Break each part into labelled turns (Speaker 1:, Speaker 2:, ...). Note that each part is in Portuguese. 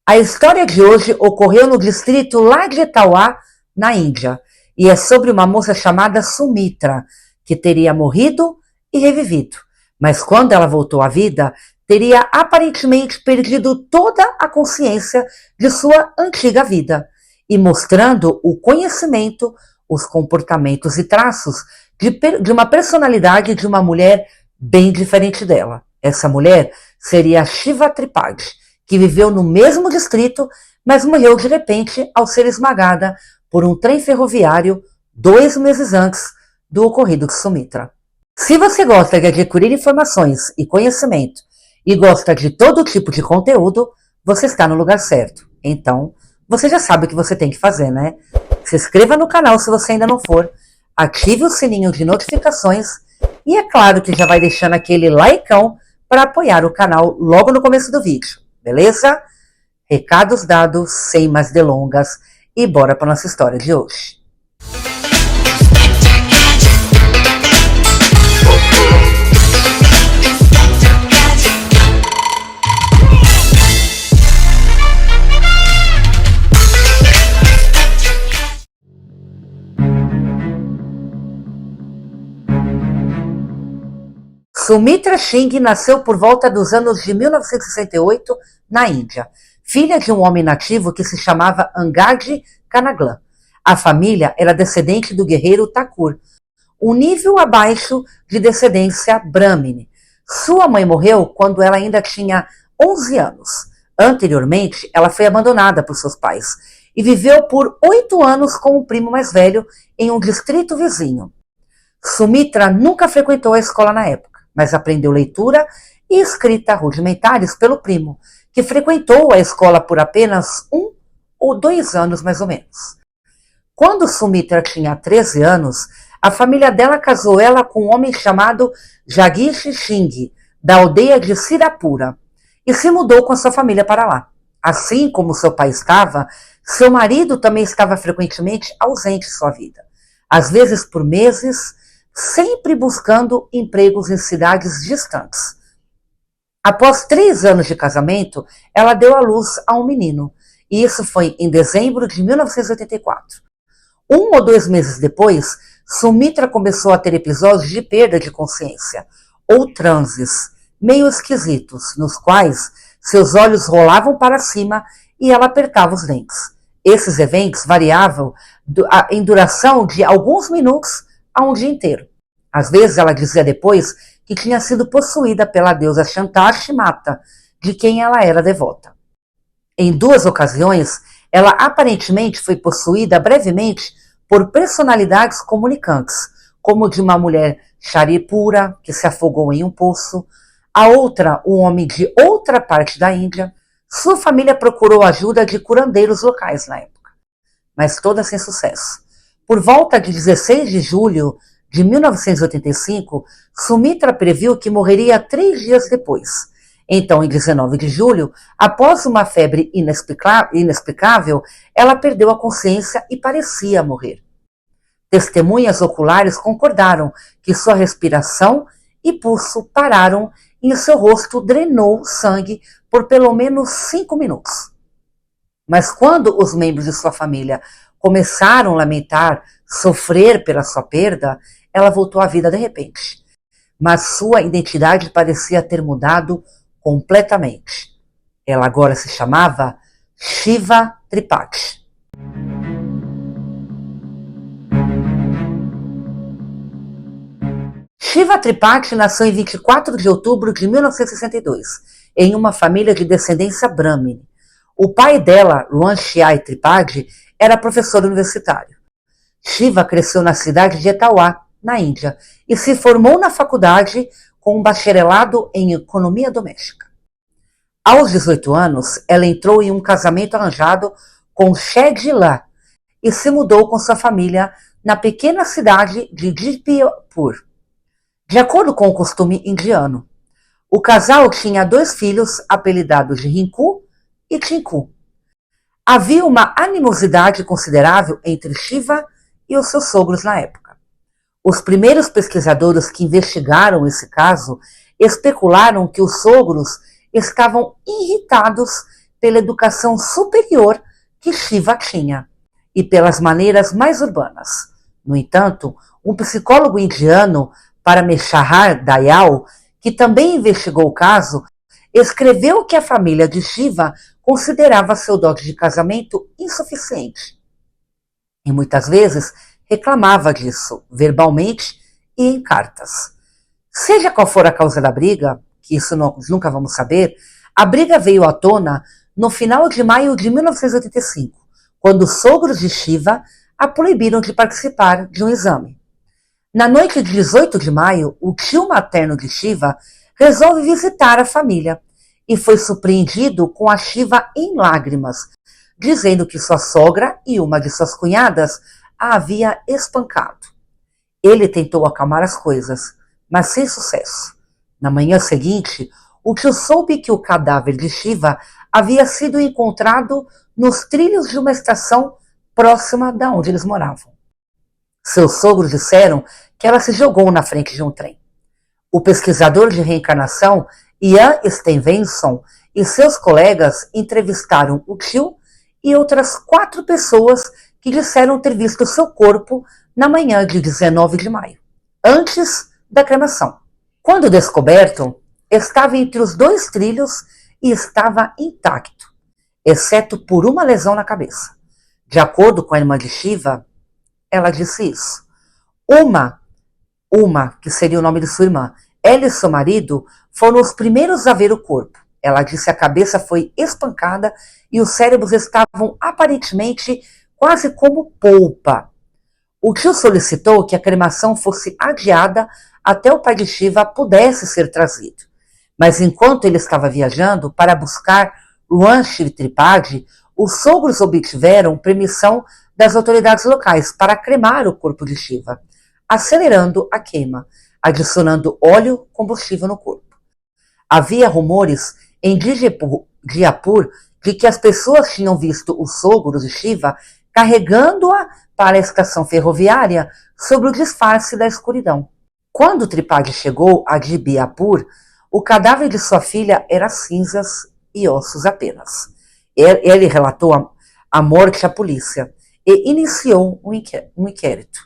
Speaker 1: A história de hoje ocorreu no distrito lá de Etawah, na Índia, e é sobre uma moça chamada Sumitra, que teria morrido e revivido, mas quando ela voltou à vida, teria aparentemente perdido toda a consciência de sua antiga vida, e mostrando o conhecimento, os comportamentos e traços de uma personalidade de uma mulher bem diferente dela. Essa mulher seria Shiva Tripathi, que viveu no mesmo distrito, mas morreu de repente ao ser esmagada por um trem ferroviário 2 meses antes do ocorrido de Sumitra. Se você gosta de adquirir informações e conhecimento e gosta de todo tipo de conteúdo, você está no lugar certo. Então, você já sabe o que você tem que fazer, né? Se inscreva no canal se você ainda não for, ative o sininho de notificações e é claro que já vai deixando aquele likeão para apoiar o canal logo no começo do vídeo. Beleza? Recados dados, sem mais delongas, e bora para nossa história de hoje. Sumitra Singh nasceu por volta dos anos de 1968 na Índia, filha de um homem nativo que se chamava Angad Kanaglan. A família era descendente do guerreiro Thakur, um nível abaixo de descendência brahmine. Sua mãe morreu quando ela ainda tinha 11 anos. Anteriormente, ela foi abandonada por seus pais e viveu por 8 anos com um primo mais velho em um distrito vizinho. Sumitra nunca frequentou a escola na época, mas aprendeu leitura e escrita rudimentares pelo primo, que frequentou a escola por apenas 1 ou 2 anos, mais ou menos. Quando Sumitra tinha 13 anos, a família dela casou ela com um homem chamado Jagdish Singh, da aldeia de Sirapura, e se mudou com a sua família para lá. Assim como seu pai estava, seu marido também estava frequentemente ausente de sua vida, às vezes por meses, sempre buscando empregos em cidades distantes. Após 3 anos de casamento, ela deu à luz a um menino, e isso foi em dezembro de 1984. 1 ou 2 meses depois, Sumitra começou a ter episódios de perda de consciência, ou transes, meio esquisitos, nos quais seus olhos rolavam para cima e ela apertava os dentes. Esses eventos variavam em duração de alguns minutos a um dia inteiro. Às vezes ela dizia depois que tinha sido possuída pela deusa Shantar Mata, de quem ela era devota. Em 2 ocasiões, ela aparentemente foi possuída brevemente por personalidades comunicantes, como de uma mulher Charipura, que se afogou em um poço, a outra, um homem de outra parte da Índia. Sua família procurou ajuda de curandeiros locais na época, mas toda sem sucesso. Por volta de 16 de julho de 1985, Sumitra previu que morreria 3 dias depois. Então, em 19 de julho, após uma febre inexplicável, ela perdeu a consciência e parecia morrer. Testemunhas oculares concordaram que sua respiração e pulso pararam e seu rosto drenou sangue por pelo menos 5 minutos. Mas quando os membros de sua família começaram a lamentar, sofrer pela sua perda, ela voltou à vida de repente. Mas sua identidade parecia ter mudado completamente. Ela agora se chamava Shiva Tripathi. Shiva Tripathi nasceu em 24 de outubro de 1962, em uma família de descendência brahmine. O pai dela, Ranshai Tripathi, era professor universitário. Shiva cresceu na cidade de Etawah, na Índia, e se formou na faculdade com um bacharelado em economia doméstica. Aos 18 anos, ela entrou em um casamento arranjado com Shedila e se mudou com sua família na pequena cidade de Jidpur. De acordo com o costume indiano, o casal tinha 2 filhos apelidados de Rinku e Tinku. Havia uma animosidade considerável entre Shiva e os seus sogros na época. Os primeiros pesquisadores que investigaram esse caso especularam que os sogros estavam irritados pela educação superior que Shiva tinha e pelas maneiras mais urbanas. No entanto, um psicólogo indiano, Parameshwar Dayal, que também investigou o caso, escreveu que a família de Shiva considerava seu dote de casamento insuficiente. E muitas vezes reclamava disso, verbalmente e em cartas. Seja qual for a causa da briga, que isso nós nunca vamos saber, a briga veio à tona no final de maio de 1985, quando os sogros de Shiva a proibiram de participar de um exame. Na noite de 18 de maio, o tio materno de Shiva resolve visitar a família e foi surpreendido com a Shiva em lágrimas, dizendo que sua sogra e uma de suas cunhadas a havia espancado. Ele tentou acalmar as coisas, mas sem sucesso. Na manhã seguinte, o tio soube que o cadáver de Shiva havia sido encontrado nos trilhos de uma estação próxima da onde eles moravam. Seus sogros disseram que ela se jogou na frente de um trem. O pesquisador de reencarnação, Ian Stevenson, e seus colegas entrevistaram o tio e outras 4 pessoas que disseram ter visto seu corpo na manhã de 19 de maio, antes da cremação. Quando descoberto, estava entre os 2 trilhos e estava intacto, exceto por uma lesão na cabeça. De acordo com a irmã de Shiva, ela disse isso. Uma, que seria o nome de sua irmã, ela e seu marido foram os primeiros a ver o corpo. Ela disse que a cabeça foi espancada e os cérebros estavam aparentemente quase como polpa. O tio solicitou que a cremação fosse adiada até o pai de Shiva pudesse ser trazido. Mas enquanto ele estava viajando para buscar Ranchi Tripathi, os sogros obtiveram permissão das autoridades locais para cremar o corpo de Shiva, acelerando a queima, adicionando óleo combustível no corpo. Havia rumores em Jaipur de que as pessoas tinham visto os sogros de Shiva carregando-a para a estação ferroviária sob o disfarce da escuridão. Quando Tripathi chegou a Jaipur, o cadáver de sua filha era cinzas e ossos apenas. Ele relatou a morte à polícia e iniciou um inquérito.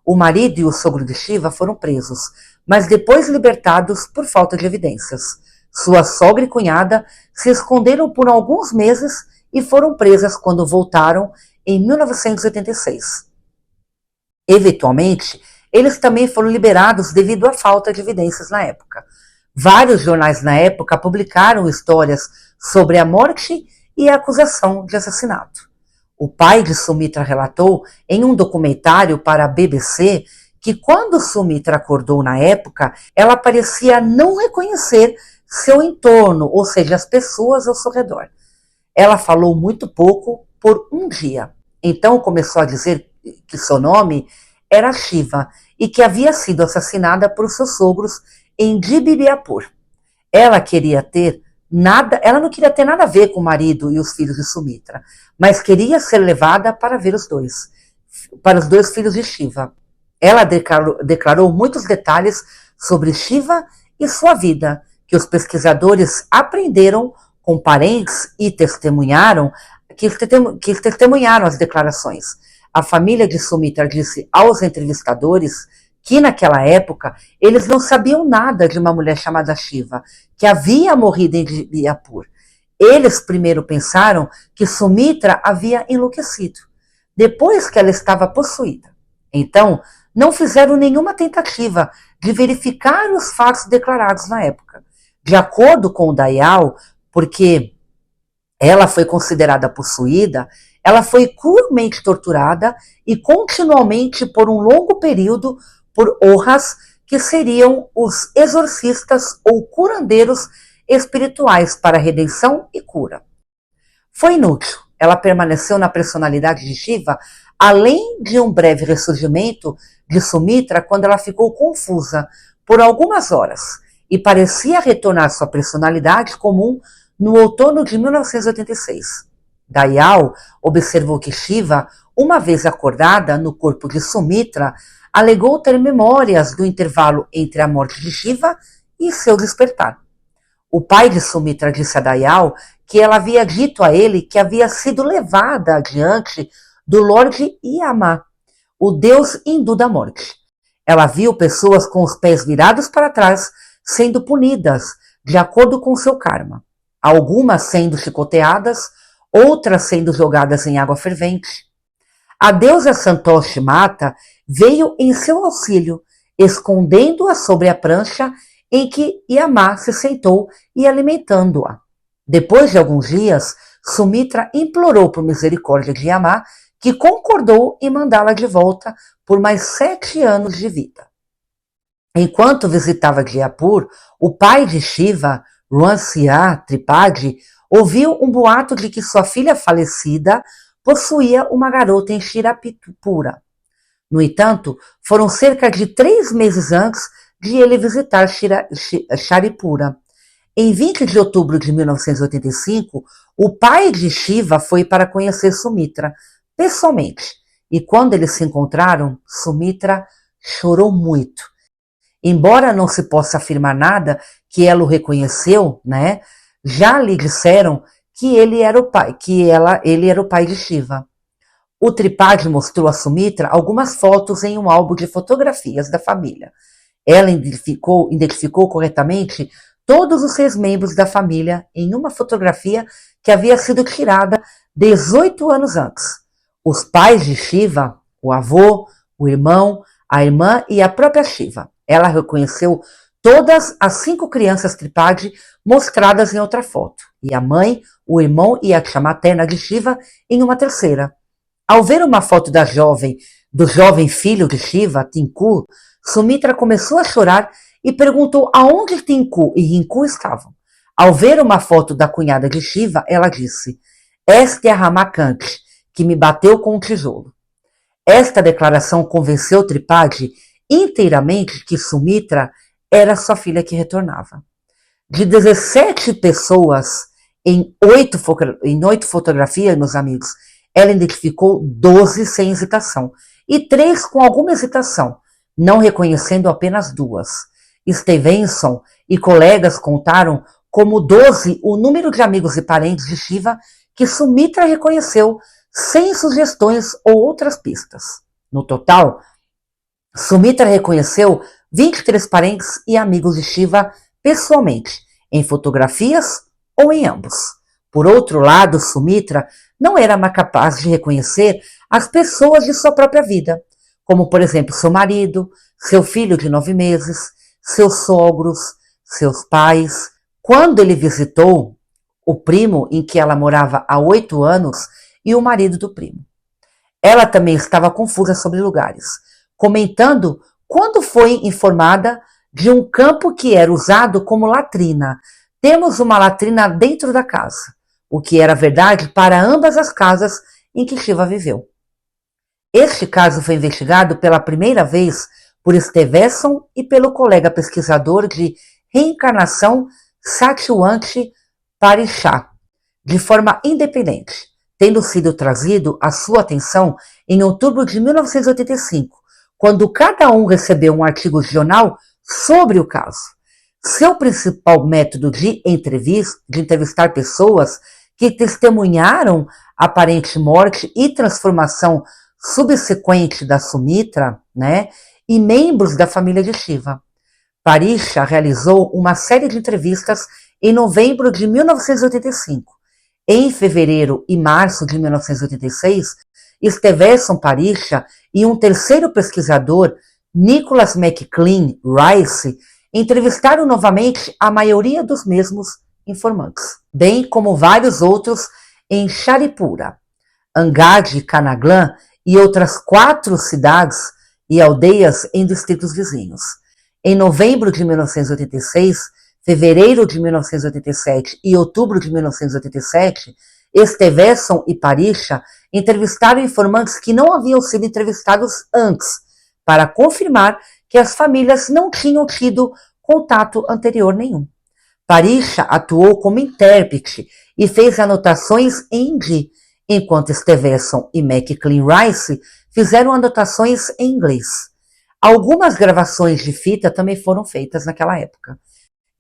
Speaker 1: O marido e o sogro de Shiva foram presos, mas depois libertados por falta de evidências. Sua sogra e cunhada se esconderam por alguns meses e foram presas quando voltaram em 1986. Eventualmente, eles também foram liberados devido à falta de evidências na época. Vários jornais na época publicaram histórias sobre a morte e a acusação de assassinato. O pai de Sumitra relatou em um documentário para a BBC que quando Sumitra acordou na época, ela parecia não reconhecer seu entorno, ou seja, as pessoas ao seu redor. Ela falou muito pouco por um dia. Então começou a dizer que seu nome era Shiva e que havia sido assassinada por seus sogros em Jaipur. Ela não queria ter nada a ver com o marido e os filhos de Sumitra, mas queria ser levada para ver os dois filhos de Shiva. Ela declarou muitos detalhes sobre Shiva e sua vida, que os pesquisadores aprenderam com parentes e testemunharam as declarações. A família de Sumitra disse aos entrevistadores que naquela época eles não sabiam nada de uma mulher chamada Shiva, que havia morrido em Jaipur. Eles primeiro pensaram que Sumitra havia enlouquecido, depois que ela estava possuída. Então, não fizeram nenhuma tentativa de verificar os fatos declarados na época. De acordo com o Dayal, porque ela foi considerada possuída, ela foi cruelmente torturada e continuamente por um longo período por orras, que seriam os exorcistas ou curandeiros espirituais para redenção e cura. Foi inútil. Ela permaneceu na personalidade de Shiva, além de um breve ressurgimento de Sumitra quando ela ficou confusa por algumas horas e parecia retornar sua personalidade comum no outono de 1986. Dayal observou que Shiva, uma vez acordada no corpo de Sumitra, alegou ter memórias do intervalo entre a morte de Shiva e seu despertar. O pai de Sumitra disse a Dayal que ela havia dito a ele que havia sido levada adiante do Lorde Yama, o deus hindu da morte. Ela viu pessoas com os pés virados para trás sendo punidas de acordo com seu karma. Algumas sendo chicoteadas, outras sendo jogadas em água fervente. A deusa Santoshi Mata veio em seu auxílio, escondendo-a sobre a prancha em que Yama se sentou e alimentando-a. Depois de alguns dias, Sumitra implorou por misericórdia de Yama, que concordou em mandá-la de volta por mais 7 anos de vida. Enquanto visitava Jayapur, o pai de Shiva, Ransia Tripathi, ouviu um boato de que sua filha falecida possuía uma garota em Shirapura. No entanto, foram cerca de 3 meses antes de ele visitar Sharipura. Em 20 de outubro de 1985, o pai de Shiva foi para conhecer Sumitra pessoalmente. E quando eles se encontraram, Sumitra chorou muito. Embora não se possa afirmar nada que ela o reconheceu, né? Já lhe disseram que ele era o pai, ele era o pai de Shiva. O Tripathi mostrou a Sumitra algumas fotos em um álbum de fotografias da família. Ela identificou corretamente todos os 6 membros da família em uma fotografia que havia sido tirada 18 anos antes. Os pais de Shiva, o avô, o irmão, a irmã e a própria Shiva. Ela reconheceu todas as 5 crianças Tripathi mostradas em outra foto, e a mãe, o irmão e a tia materna de Shiva em uma terceira. Ao ver uma foto do jovem filho de Shiva, Tinku, Sumitra começou a chorar e perguntou aonde Tinku e Rinku estavam. Ao ver uma foto da cunhada de Shiva, ela disse: "Esta é a Ramakant, que me bateu com um tijolo." Esta declaração convenceu Tripathi inteiramente que Sumitra era sua filha que retornava. De 17 pessoas em 8 fotografias, meus amigos, ela identificou 12 sem hesitação e 3 com alguma hesitação, não reconhecendo apenas 2. Stevenson e colegas contaram como 12 o número de amigos e parentes de Shiva que Sumitra reconheceu sem sugestões ou outras pistas. No total, Sumitra reconheceu 23 parentes e amigos de Shiva pessoalmente, em fotografias ou em ambos. Por outro lado, Sumitra não era mais capaz de reconhecer as pessoas de sua própria vida, como, por exemplo, seu marido, seu filho de 9 meses, seus sogros, seus pais. Quando ele visitou o primo em que ela morava há 8 anos e o marido do primo. Ela também estava confusa sobre lugares, comentando quando foi informada de um campo que era usado como latrina. Temos uma latrina dentro da casa, o que era verdade para ambas as casas em que Shiva viveu. Este caso foi investigado pela primeira vez por Stevenson e pelo colega pesquisador de reencarnação Satywanti Parishar, de forma independente, tendo sido trazido à sua atenção em outubro de 1985, quando cada um recebeu um artigo de jornal sobre o caso. Seu principal método de entrevistar pessoas que testemunharam a aparente morte e transformação subsequente da Sumitra, né, e membros da família de Shiva. Parishar realizou uma série de entrevistas em novembro de 1985. Em fevereiro e março de 1986, Stevenson Parishar e um terceiro pesquisador, Nicholas McClean Rice, entrevistaram novamente a maioria dos mesmos informantes, bem como vários outros em Sharipura, Angad, Kanaglan e outras 4 cidades e aldeias em distritos vizinhos. Em novembro de 1986, fevereiro de 1987 e outubro de 1987, Stevenson e Parishar entrevistaram informantes que não haviam sido entrevistados antes, para confirmar que as famílias não tinham tido contato anterior nenhum. Parishar atuou como intérprete e fez anotações em hindi, enquanto Stevenson e McClean Rice fizeram anotações em inglês. Algumas gravações de fita também foram feitas naquela época.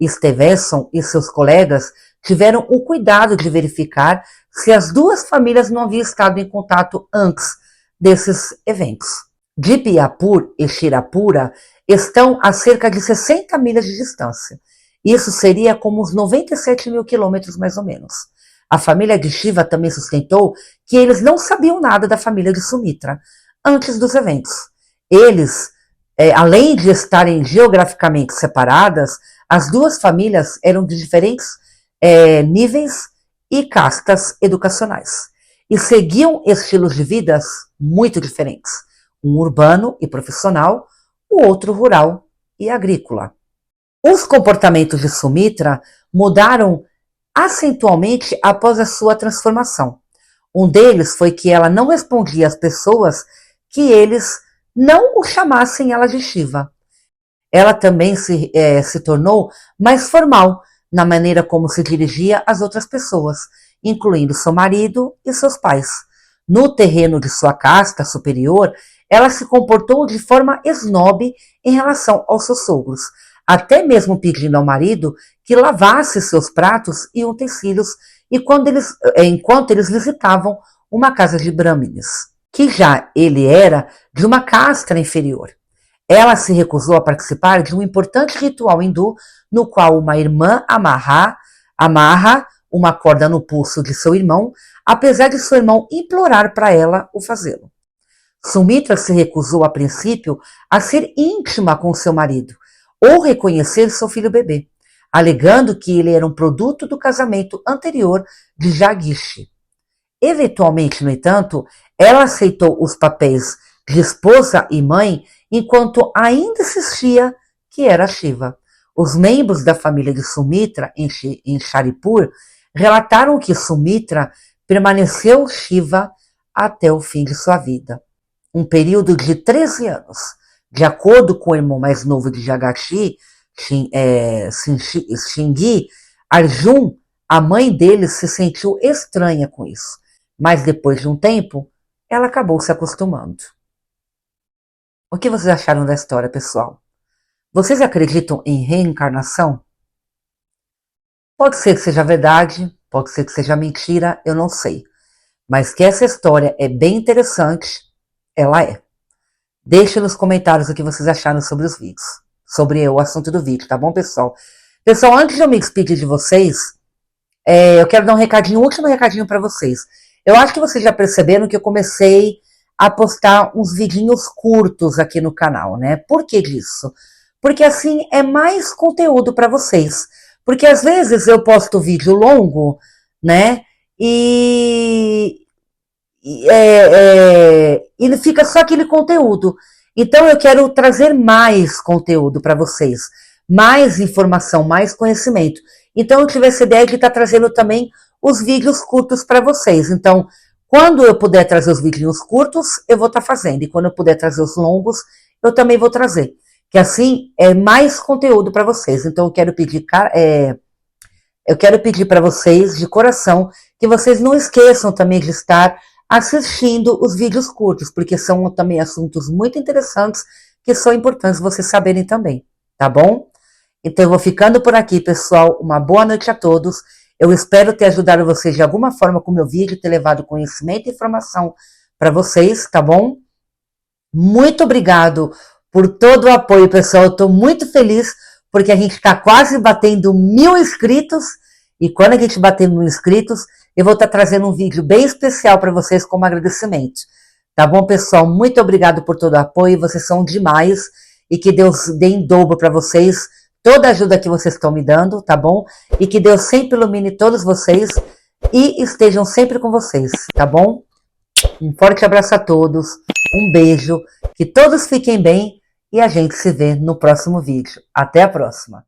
Speaker 1: Stevenson e seus colegas tiveram o cuidado de verificar se as duas famílias não haviam estado em contato antes desses eventos. Dipiapur e Shirapura estão a cerca de 60 milhas de distância. Isso seria como uns 97 mil quilômetros, mais ou menos. A família de Shiva também sustentou que eles não sabiam nada da família de Sumitra antes dos eventos. Eles, além de estarem geograficamente separadas, as duas famílias eram de diferentes níveis e castas educacionais. E seguiam estilos de vidas muito diferentes. Um urbano e profissional, o outro rural e agrícola. Os comportamentos de Sumitra mudaram acentualmente após a sua transformação. Um deles foi que ela não respondia às pessoas que eles não o chamassem ela de Shiva. Ela também se tornou mais formal na maneira como se dirigia às outras pessoas, incluindo seu marido e seus pais. No terreno de sua casta superior, ela se comportou de forma esnobe em relação aos seus sogros, até mesmo pedindo ao marido que lavasse seus pratos e utensílios enquanto eles visitavam uma casa de Brahmines, que já ele era de uma casta inferior. Ela se recusou a participar de um importante ritual hindu no qual uma irmã amarra uma corda no pulso de seu irmão, apesar de seu irmão implorar para ela o fazê-lo. Sumitra se recusou a princípio a ser íntima com seu marido ou reconhecer seu filho bebê, alegando que ele era um produto do casamento anterior de Jagishi. Eventualmente, no entanto, ela aceitou os papéis de esposa e mãe enquanto ainda insistia que era Shiva. Os membros da família de Sumitra em Sharipur relataram que Sumitra permaneceu Shiva até o fim de sua vida, um período de 13 anos. De acordo com o irmão mais novo de Jagashi, Shingi, Arjun, a mãe dele se sentiu estranha com isso, mas depois de um tempo, ela acabou se acostumando. O que vocês acharam da história, pessoal? Vocês acreditam em reencarnação? Pode ser que seja verdade, pode ser que seja mentira, eu não sei. Mas que essa história é bem interessante, ela é. Deixe nos comentários o que vocês acharam sobre os vídeos, sobre o assunto do vídeo, tá bom, pessoal? Pessoal, antes de eu me despedir de vocês, eu quero dar um último recadinho para vocês. Eu acho que vocês já perceberam que eu comecei a postar uns vidinhos curtos aqui no canal, né? Por que disso? Porque assim é mais conteúdo para vocês. Porque às vezes eu posto vídeo longo, né? E fica só aquele conteúdo. Então eu quero trazer mais conteúdo para vocês, mais informação, mais conhecimento. Então eu tive essa ideia de estar trazendo também os vídeos curtos para vocês. Então, quando eu puder trazer os vídeos curtos, eu vou estar fazendo. E quando eu puder trazer os longos, eu também vou trazer. Que assim é mais conteúdo para vocês. Então eu quero pedir para vocês de coração que vocês não esqueçam também de estar assistindo os vídeos curtos, porque são também assuntos muito interessantes que são importantes vocês saberem também, tá bom? Então eu vou ficando por aqui, pessoal. Uma boa noite a todos. Eu espero ter ajudado vocês de alguma forma com o meu vídeo, ter levado conhecimento e informação para vocês, tá bom? Muito obrigado por todo o apoio, pessoal. Eu estou muito feliz porque a gente está quase batendo 1000 inscritos. E quando a gente bater 1000 inscritos, eu vou estar trazendo um vídeo bem especial para vocês como agradecimento. Tá bom, pessoal? Muito obrigado por todo o apoio. Vocês são demais. E que Deus dê em dobro para vocês toda a ajuda que vocês estão me dando, tá bom? E que Deus sempre ilumine todos vocês e estejam sempre com vocês, tá bom? Um forte abraço a todos. Um beijo. Que todos fiquem bem. E a gente se vê no próximo vídeo. Até a próxima!